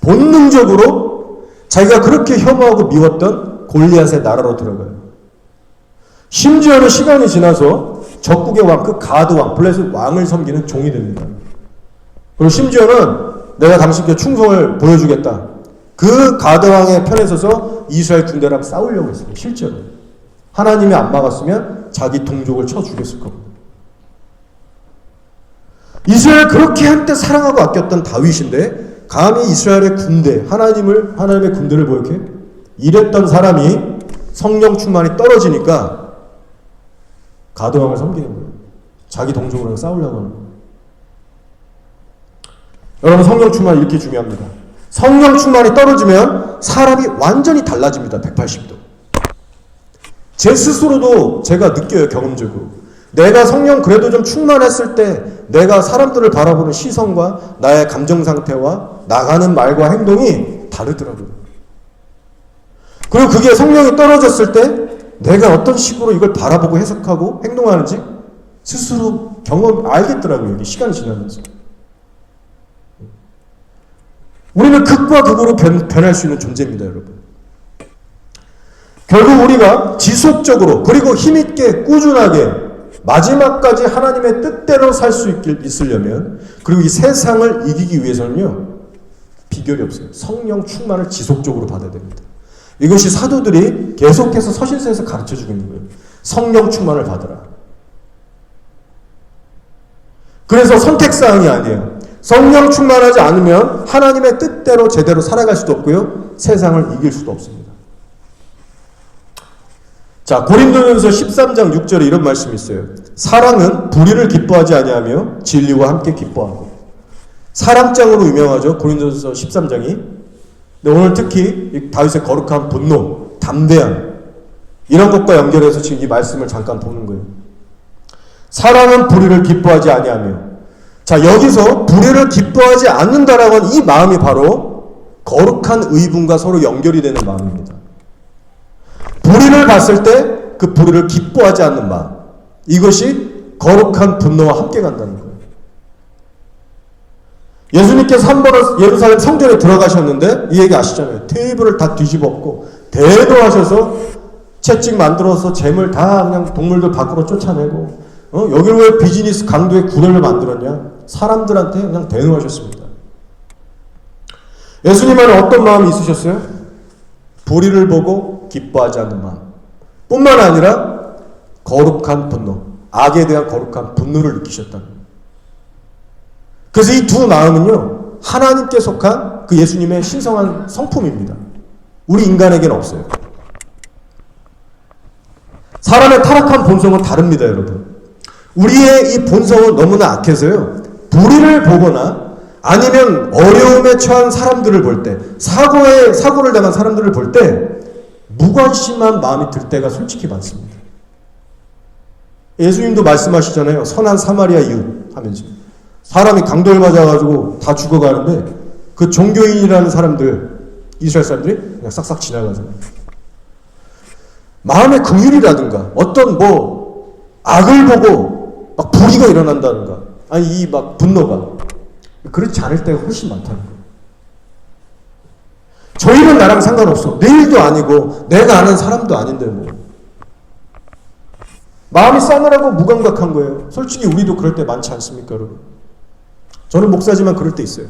본능적으로 자기가 그렇게 혐오하고 미웠던 골리앗의 나라로 들어가요. 심지어는 시간이 지나서 적국의 왕, 그 가드 왕, 블레셋 왕을 섬기는 종이 됩니다. 그리고 심지어는 내가 당신께 충성을 보여주겠다. 그 가드 왕의 편에 서서 이스라엘 군대랑 싸우려고 했어요. 실제로. 하나님이 안 막았으면 자기 동족을 쳐 죽였을 겁니다. 이스라엘 그렇게 한때 사랑하고 아꼈던 다윗인데 감히 이스라엘의 군대, 하나님의 군대를 보이게 이랬던 사람이 성령 충만이 떨어지니까 가드왕을 섬기는 거예요. 자기 동족으로 싸우려고 하는 거예요. 여러분, 성령 충만이 이렇게 중요합니다. 성령 충만이 떨어지면 사람이 완전히 달라집니다. 180도. 제 스스로도 제가 느껴요. 경험적으로. 내가 성령 그래도 좀 충만했을 때 내가 사람들을 바라보는 시선과 나의 감정 상태와 나가는 말과 행동이 다르더라고요. 그리고 그게 성령이 떨어졌을 때 내가 어떤 식으로 이걸 바라보고 해석하고 행동하는지 스스로 알겠더라고요. 이게 시간이 지나면서. 우리는 극과 극으로 변할 수 있는 존재입니다, 여러분. 결국 우리가 지속적으로 그리고 힘있게 꾸준하게 마지막까지 하나님의 뜻대로 살 수 있으려면 그리고 이 세상을 이기기 위해서는요, 비결이 없어요. 성령 충만을 지속적으로 받아야 됩니다. 이것이 사도들이 계속해서 서신서에서 가르쳐주고 있는 거예요. 성령 충만을 받으라. 그래서 선택사항이 아니에요. 성령 충만하지 않으면 하나님의 뜻대로 제대로 살아갈 수도 없고요. 세상을 이길 수도 없습니다. 자, 고린도전서 13장 6절에 이런 말씀이 있어요. 사랑은 불의를 기뻐하지 아니하며 진리와 함께 기뻐하고. 사랑장으로 유명하죠. 고린도전서 13장이. 근데 오늘 특히 이 다윗의 거룩한 분노, 담대함 이런 것과 연결해서 지금 이 말씀을 잠깐 보는 거예요. 사랑은 불의를 기뻐하지 아니하며. 자, 여기서 불의를 기뻐하지 않는다라고 하는 이 마음이 바로 거룩한 의분과 서로 연결이 되는 마음입니다. 불의를 봤을 때 그 불의를 기뻐하지 않는 마음, 이것이 거룩한 분노와 함께 간다는 거예요. 예수님께서 한 번은 예루살렘 성전에 들어가셨는데 이 얘기 아시잖아요. 테이블을 다 뒤집었고 대도하셔서 채찍 만들어서 재물 다 그냥 동물들 밖으로 쫓아내고 여기를 왜 비즈니스 강도의 구렬을 만들었냐? 사람들한테 그냥 대노하셨습니다. 예수님 안에 어떤 마음이 있으셨어요? 불의를 보고 기뻐하지 않는 마음 뿐만 아니라 거룩한 분노, 악에 대한 거룩한 분노를 느끼셨다는 거예요. 그래서 이 두 마음은요, 하나님께 속한 그 예수님의 신성한 성품입니다. 우리 인간에게는 없어요. 사람의 타락한 본성은 다릅니다, 여러분. 우리의 이 본성은 너무나 악해서요, 불의를 보거나 아니면 어려움에 처한 사람들을 볼 때, 사고를 당한 사람들을 볼 때 무관심한 마음이 들 때가 솔직히 많습니다. 예수님도 말씀하시잖아요. 선한 사마리아 이웃 하면서 사람이 강도를 맞아가지고 다 죽어가는데 그 종교인이라는 사람들, 이스라엘 사람들이 그냥 싹싹 지나가잖아요. 마음의 긍휼이라든가 어떤 악을 보고 막 불의가 일어난다든가 아니 이 막 분노가 그렇지 않을 때가 훨씬 많다는 거예요. 저희는 나랑 상관없어. 내 일도 아니고 내가 아는 사람도 아닌데 뭐. 마음이 싸늘하고 무감각한 거예요. 솔직히 우리도 그럴 때 많지 않습니까, 여러분? 저는 목사지만 그럴 때 있어요.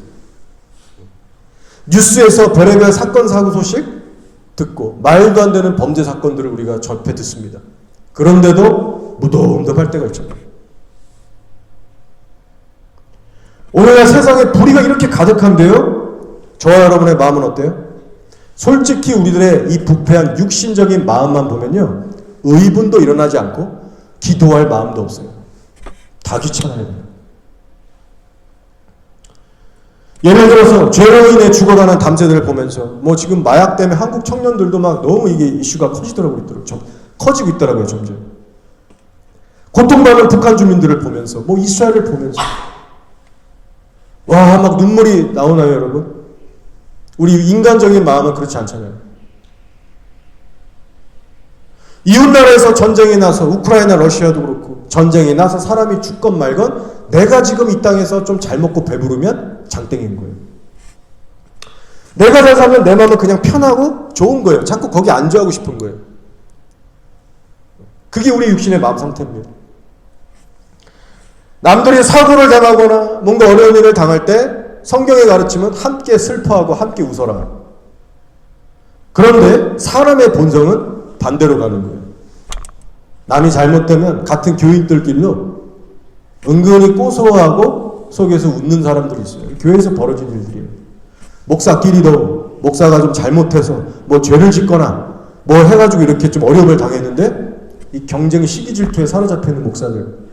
뉴스에서 별의별 사건 사고 소식 듣고 말도 안 되는 범죄 사건들을 우리가 접해 듣습니다. 그런데도 무덤덤할 때가 있잖아요. 오늘날 세상에 불의가 이렇게 가득한데요, 저와 여러분의 마음은 어때요? 솔직히 우리들의 이 부패한 육신적인 마음만 보면요, 의분도 일어나지 않고 기도할 마음도 없어요. 다 귀찮아요. 예를 들어서 죄로 인해 죽어가는 담새들을 보면서 지금 마약 때문에 한국 청년들도 막 너무 이게 이슈가 커지고 있더라고요. 점점. 고통받는 북한 주민들을 보면서 이스라엘을 보면서 와, 막 눈물이 나오나요, 여러분? 우리 인간적인 마음은 그렇지 않잖아요. 이웃나라에서 전쟁이 나서 우크라이나 러시아도 그렇고 전쟁이 나서 사람이 죽건 말건 내가 지금 이 땅에서 좀 잘 먹고 배부르면 장땡인 거예요. 내가 잘 살면 내 마음은 그냥 편하고 좋은 거예요. 자꾸 거기 안주하고 싶은 거예요. 그게 우리 육신의 마음 상태입니다. 남들이 사고를 당하거나 뭔가 어려운 일을 당할 때 성경의 가르침은 함께 슬퍼하고 함께 웃어라. 그런데 사람의 본성은 반대로 가는 거예요. 남이 잘못되면 같은 교인들끼리도 은근히 고소하고 속에서 웃는 사람들이 있어요. 교회에서 벌어진 일들이에요. 목사끼리도 목사가 좀 잘못해서 죄를 짓거나 해가지고 이렇게 좀 어려움을 당했는데 이 경쟁 시기 질투에 사로잡혀 있는 목사들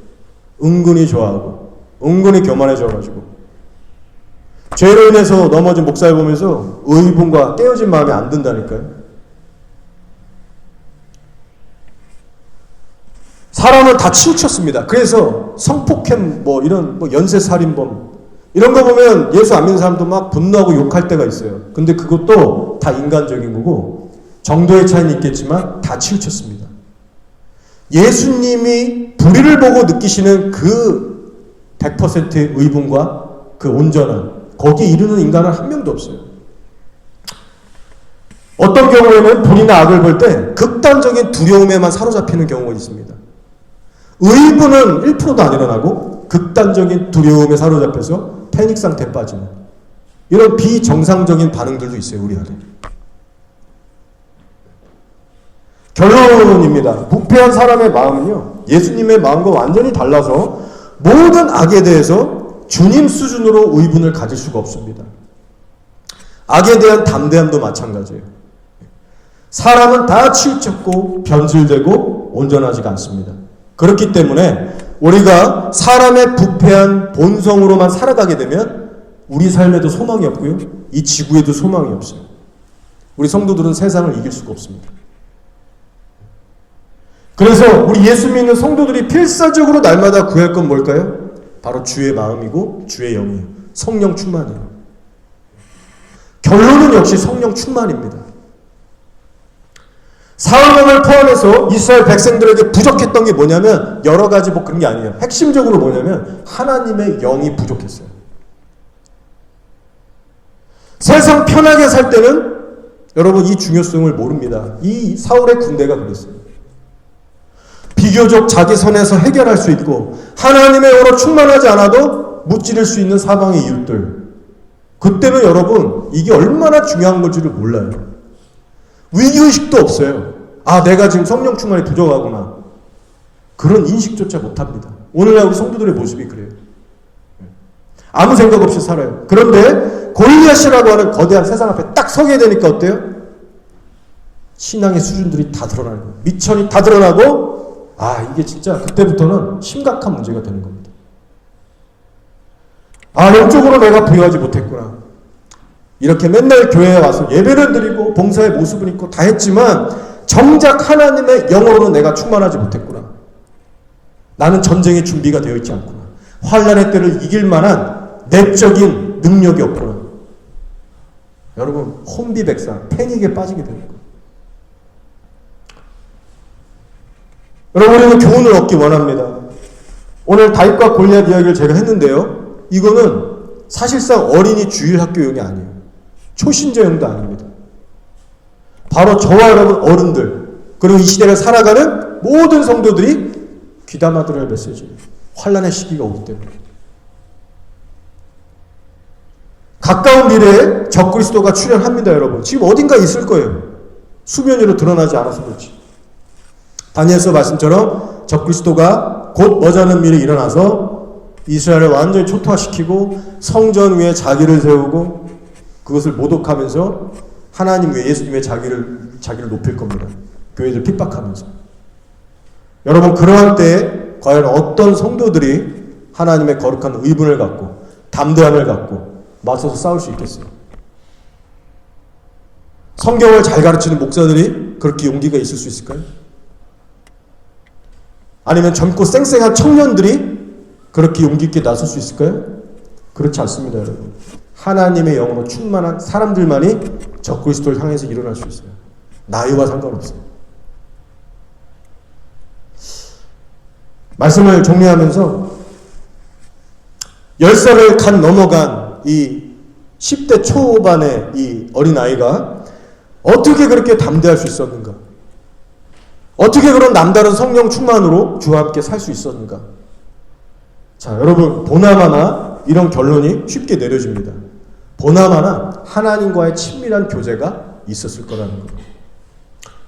은근히 좋아하고 은근히 교만해져가지고 죄로 인해서 넘어진 목사를 보면서 의분과 깨어진 마음이 안 든다니까요. 사람은 다 치우쳤습니다. 그래서 성폭행 이런 연쇄살인범 이런 거 보면 예수 안 믿는 사람도 막 분노하고 욕할 때가 있어요. 근데 그것도 다 인간적인 거고 정도의 차이는 있겠지만 다 치우쳤습니다. 예수님이 불의를 보고 느끼시는 그 100%의 의분과 그 온전한 거기에 이르는 인간은 한 명도 없어요. 어떤 경우에는 불의나 악을 볼 때 극단적인 두려움에만 사로잡히는 경우가 있습니다. 의분은 1%도 안 일어나고 극단적인 두려움에 사로잡혀서 패닉 상태에 빠지는 이런 비정상적인 반응들도 있어요, 우리 안에. 결론입니다. 부패한 사람의 마음은요, 예수님의 마음과 완전히 달라서 모든 악에 대해서 주님 수준으로 의분을 가질 수가 없습니다. 악에 대한 담대함도 마찬가지예요. 사람은 다 치우쳤고 변질되고 온전하지가 않습니다. 그렇기 때문에 우리가 사람의 부패한 본성으로만 살아가게 되면 우리 삶에도 소망이 없고요, 이 지구에도 소망이 없어요. 우리 성도들은 세상을 이길 수가 없습니다. 그래서 우리 예수 믿는 성도들이 필사적으로 날마다 구할 건 뭘까요? 바로 주의 마음이고 주의 영이에요. 성령 충만이에요. 결론은 역시 성령 충만입니다. 사울왕을 포함해서 이스라엘 백성들에게 부족했던 게 뭐냐면 여러 가지 뭐 그런 게 아니에요. 핵심적으로 뭐냐면 하나님의 영이 부족했어요. 세상 편하게 살 때는 여러분 이 중요성을 모릅니다. 이 사울의 군대가 그랬어요. 비교적 자기 선에서 해결할 수 있고 하나님의 영으로 충만하지 않아도 무찌를 수 있는 사방의 이웃들, 그때는 여러분 이게 얼마나 중요한 건지를 몰라요. 위기의식도 없어요. 아, 내가 지금 성령 충만이 부족하구나, 그런 인식조차 못합니다. 오늘날 우리 성도들의 모습이 그래요. 아무 생각 없이 살아요. 그런데 골리앗이라고 하는 거대한 세상 앞에 딱 서게 되니까 어때요? 신앙의 수준들이 다 드러나는 거예요. 미천이 다 드러나고, 아, 이게 진짜 그때부터는 심각한 문제가 되는 겁니다. 아, 영적으로 내가 부여하지 못했구나. 이렇게 맨날 교회에 와서 예배를 드리고 봉사의 모습을 입고 다 했지만 정작 하나님의 영으로는 내가 충만하지 못했구나. 나는 전쟁의 준비가 되어 있지 않구나. 환난의 때를 이길 만한 내적인 능력이 없구나. 여러분, 혼비백산, 패닉에 빠지게 되는 거예요. 여러분, 우리는 교훈을 얻기 원합니다. 오늘 다윗과 골리앗 이야기를 제가 했는데요, 이거는 사실상 어린이 주일학교용이 아니에요. 초신자용도 아닙니다. 바로 저와 여러분 어른들, 그리고 이 시대를 살아가는 모든 성도들이 귀담아 들을 메시지예요. 환난의 시기가 오기 때문에. 가까운 미래에 적그리스도가 출현합니다. 여러분, 지금 어딘가 있을 거예요. 수면 위로 드러나지 않아서 그렇지. 다니엘서 말씀처럼 적그리스도가 곧 머지않은 미래에 일어나서 이스라엘을 완전히 초토화시키고 성전 위에 자기를 세우고 그것을 모독하면서 하나님 위에 예수님의 자기를 높일 겁니다. 교회들 핍박하면서. 여러분, 그러한 때에 과연 어떤 성도들이 하나님의 거룩한 의분을 갖고 담대함을 갖고 맞서서 싸울 수 있겠어요? 성경을 잘 가르치는 목사들이 그렇게 용기가 있을 수 있을까요? 아니면 젊고 쌩쌩한 청년들이 그렇게 용기 있게 나설 수 있을까요? 그렇지 않습니다, 여러분. 하나님의 영으로 충만한 사람들만이 적그리스도를 향해서 일어날 수 있어요. 나이와 상관없어요. 말씀을 정리하면서 10살을 간 넘어간 이 10대 초반의 이 어린아이가 어떻게 그렇게 담대할 수 있었는가? 어떻게 그런 남다른 성령 충만으로 주와 함께 살 수 있었는가? 자, 여러분, 보나마나 이런 결론이 쉽게 내려집니다. 보나마나 하나님과의 친밀한 교제가 있었을 거라는 거예요.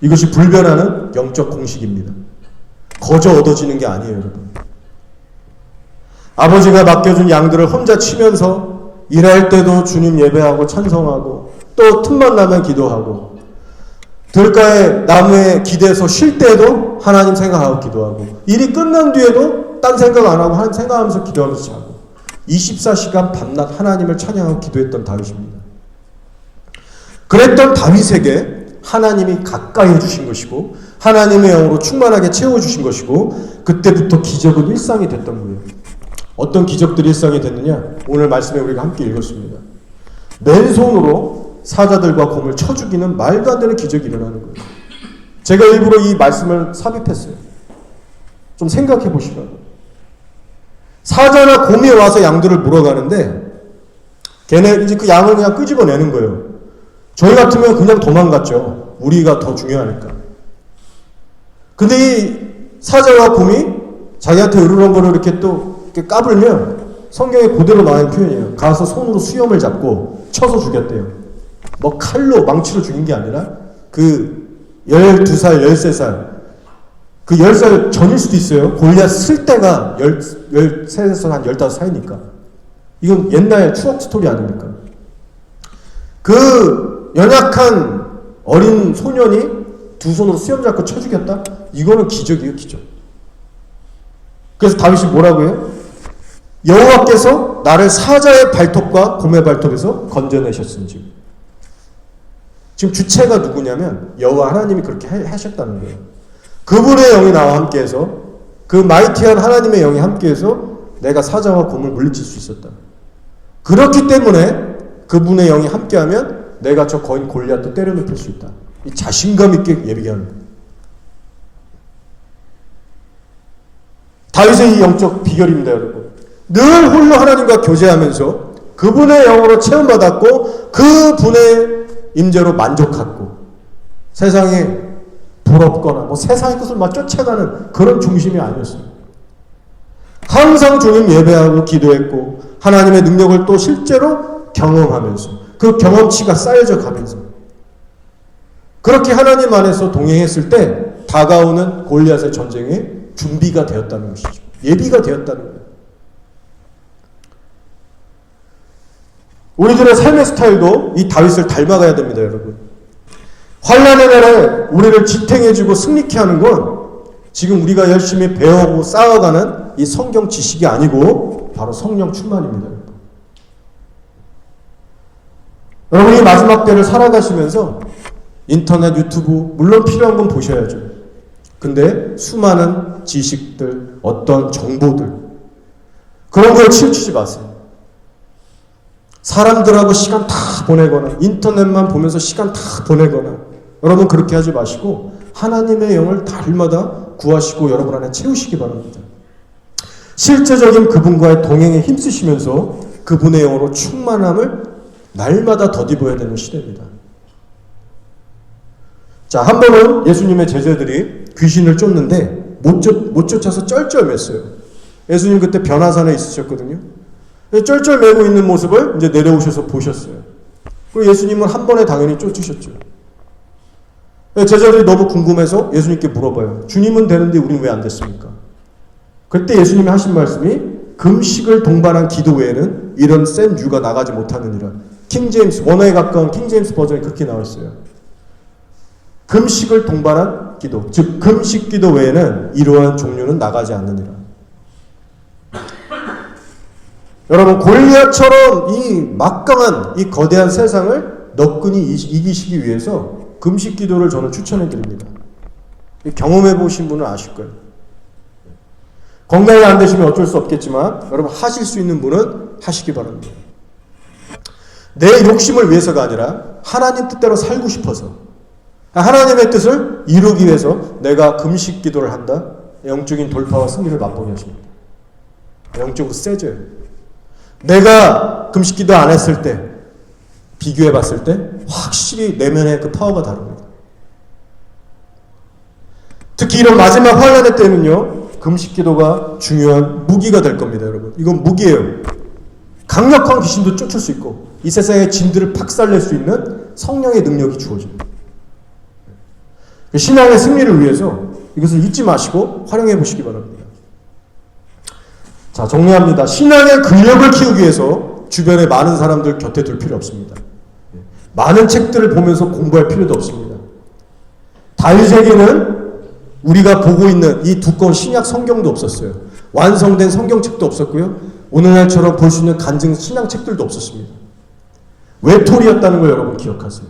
이것이 불변하는 영적 공식입니다. 거저 얻어지는 게 아니에요, 여러분. 아버지가 맡겨준 양들을 혼자 치면서 일할 때도 주님 예배하고 찬송하고 또 틈만 나면 기도하고 들가에 나무에 기대서 쉴 때도 하나님 생각하고 기도하고 일이 끝난 뒤에도 딴 생각 안 하고 하나님 생각하면서 기도하면서 자고 24시간 밤낮 하나님을 찬양하고 기도했던 다윗입니다. 그랬던 다윗에게 하나님이 가까이 해주신 것이고 하나님의 영으로 충만하게 채워주신 것이고 그때부터 기적은 일상이 됐던 거예요. 어떤 기적들이 일상이 됐느냐? 오늘 말씀에 우리가 함께 읽었습니다. 맨손으로 사자들과 곰을 쳐 죽이는 말도 안 되는 기적이 일어나는 거예요. 제가 일부러 이 말씀을 삽입했어요. 좀 생각해 보시라고. 사자나 곰이 와서 양들을 물어가는데 걔네 이제 그 양을 그냥 끄집어내는 거예요. 저희 같으면 그냥 도망갔죠. 우리가 더 중요하니까. 근데 이 사자와 곰이 자기한테 으르렁거려 이렇게 또 이렇게 까불면 성경에 그대로 나온 표현이에요. 가서 손으로 수염을 잡고 쳐서 죽였대요. 뭐 칼로 망치로 죽인 게 아니라 그 12살, 13살. 그 10살 전일 수도 있어요. 골리앗 쓸 때가 13에서 한 15 사이니까. 이건 옛날 추억 스토리 아닙니까? 그 연약한 어린 소년이 두 손으로 수염 잡고 쳐 죽였다? 이거는 기적이에요, 기적. 그래서 다윗이 뭐라고 해요? 여호와께서 나를 사자의 발톱과 곰의 발톱에서 건져내셨은지. 지금 주체가 누구냐면 여호와 하나님이 그렇게 하셨다는 거예요. 그분의 영이 나와 함께해서, 그 마이티한 하나님의 영이 함께해서 내가 사자와 곰을 물리칠 수 있었다. 그렇기 때문에 그분의 영이 함께하면 내가 저 거인 골리앗도 때려눕힐 수 있다. 이 자신감 있게 얘기하는 거예요. 다윗의 이 영적 비결입니다, 여러분. 늘 홀로 하나님과 교제하면서 그분의 영으로 체험받았고 그분의 임재로 만족하고 세상에 부럽거나 뭐 세상의 것을 막 쫓아가는 그런 중심이 아니었어요. 항상 주님 예배하고 기도했고 하나님의 능력을 또 실제로 경험하면서 그 경험치가 쌓여져 가면서 그렇게 하나님 안에서 동행했을 때 다가오는 골리앗의 전쟁에 준비가 되었다는 것이죠. 예비가 되었다는 거예요. 우리들의 삶의 스타일도 이 다윗을 닮아가야 됩니다, 여러분. 환난의 날에 우리를 지탱해주고 승리케 하는 건 지금 우리가 열심히 배우고 쌓아가는 이 성경 지식이 아니고 바로 성령 충만입니다, 여러분. 여러분이 마지막 때를 살아가시면서 인터넷, 유튜브 물론 필요한 건 보셔야죠. 근데 수많은 지식들, 어떤 정보들 그런 걸 치우치지 마세요. 사람들하고 시간 다 보내거나 인터넷만 보면서 시간 다 보내거나 여러분 그렇게 하지 마시고 하나님의 영을 달마다 구하시고 여러분 안에 채우시기 바랍니다. 실제적인 그분과의 동행에 힘쓰시면서 그분의 영으로 충만함을 날마다 덧입어야 되는 시대입니다. 자, 한 번은 예수님의 제자들이 귀신을 쫓는데 못 쫓아서 쩔쩔맸어요. 예수님 그때 변화산에 있으셨거든요. 쩔쩔매고 있는 모습을 이제 내려오셔서 보셨어요. 그리고 예수님은 한 번에 당연히 쫓으셨죠. 제자들이 너무 궁금해서 예수님께 물어봐요. 주님은 되는데 우리는 왜 안 됐습니까? 그때 예수님이 하신 말씀이 금식을 동반한 기도 외에는 이런 센 유가 나가지 못하느니라. 킹제임스, 원어에 가까운 킹제임스 버전이 그렇게 나와 있어요. 금식을 동반한 기도, 즉 금식 기도 외에는 이러한 종류는 나가지 않느니라. 여러분 골리앗처럼 이 막강한 이 거대한 세상을 너끈히 이기시기 위해서 금식 기도를 저는 추천해 드립니다. 경험해 보신 분은 아실 거예요. 건강이 안 되시면 어쩔 수 없겠지만 여러분 하실 수 있는 분은 하시기 바랍니다. 내 욕심을 위해서가 아니라 하나님 뜻대로 살고 싶어서 하나님의 뜻을 이루기 위해서 내가 금식 기도를 한다. 영적인 돌파와 승리를 맛보게 하십니다. 영적으로 세져요. 내가 금식 기도 안 했을 때 비교해 봤을 때 확실히 내면의 그 파워가 다릅니다. 특히 이런 마지막 환난의 때는요. 금식 기도가 중요한 무기가 될 겁니다, 여러분. 이건 무기예요. 강력한 귀신도 쫓을 수 있고 이 세상의 진들을 박살낼 수 있는 성령의 능력이 주어집니다. 신앙의 승리를 위해서 이것을 잊지 마시고 활용해 보시기 바랍니다. 자, 정리합니다. 신앙의 근력을 키우기 위해서 주변에 많은 사람들 곁에 둘 필요 없습니다. 많은 책들을 보면서 공부할 필요도 없습니다. 다윗에게는 우리가 보고 있는 이 두꺼운 신약 성경도 없었어요. 완성된 성경책도 없었고요. 오늘날처럼 볼 수 있는 간증 신앙책들도 없었습니다. 외톨이였다는 걸 여러분 기억하세요.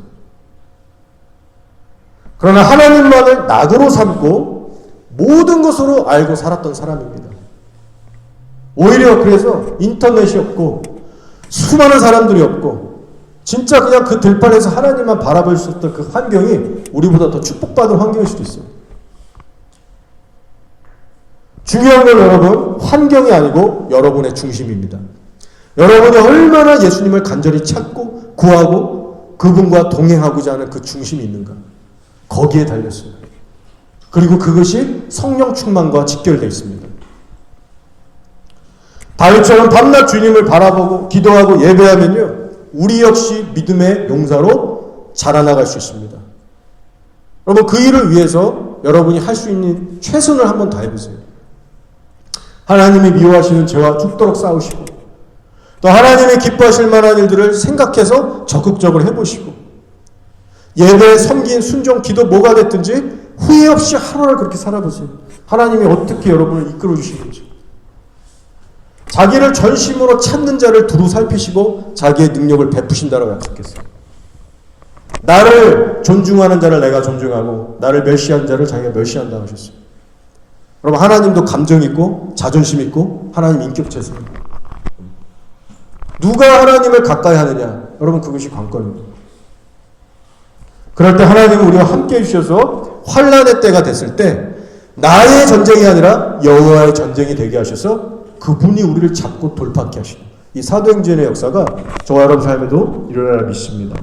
그러나 하나님만을 낙으로 삼고 모든 것으로 알고 살았던 사람입니다. 오히려 그래서 인터넷이 없고 수많은 사람들이 없고 진짜 그냥 그 들판에서 하나님만 바라볼 수 있던 그 환경이 우리보다 더 축복받은 환경일 수도 있어요. 중요한 건 여러분 환경이 아니고 여러분의 중심입니다. 여러분이 얼마나 예수님을 간절히 찾고 구하고 그분과 동행하고자 하는 그 중심이 있는가 거기에 달렸어요. 그리고 그것이 성령 충만과 직결되어 있습니다. 다윗처럼 밤낮 주님을 바라보고 기도하고 예배하면요 우리 역시 믿음의 용사로 자라나갈 수 있습니다. 여러분 그 일을 위해서 여러분이 할 수 있는 최선을 한번 다해보세요. 하나님이 미워하시는 죄와 죽도록 싸우시고 또 하나님이 기뻐하실 만한 일들을 생각해서 적극적으로 해보시고 예배, 섬긴, 순종, 기도 뭐가 됐든지 후회 없이 하루를 그렇게 살아보세요. 하나님이 어떻게 여러분을 이끌어 주시는지. 자기를 전심으로 찾는 자를 두루 살피시고 자기의 능력을 베푸신다라고 약속했어요. 나를 존중하는 자를 내가 존중하고 나를 멸시하는 자를 자기가 멸시한다고 하셨어요. 여러분 하나님도 감정 있고 자존심 있고 하나님 인격체습니다. 누가 하나님을 가까이 하느냐, 여러분 그것이 관건입니다. 그럴 때 하나님은 우리와 함께 해주셔서 환난의 때가 됐을 때 나의 전쟁이 아니라 여호와의 전쟁이 되게 하셔서 그분이 우리를 잡고 돌파하게 하시는 이 사도행전의 역사가 저와 여러분 삶에도 일어나라 믿습니다.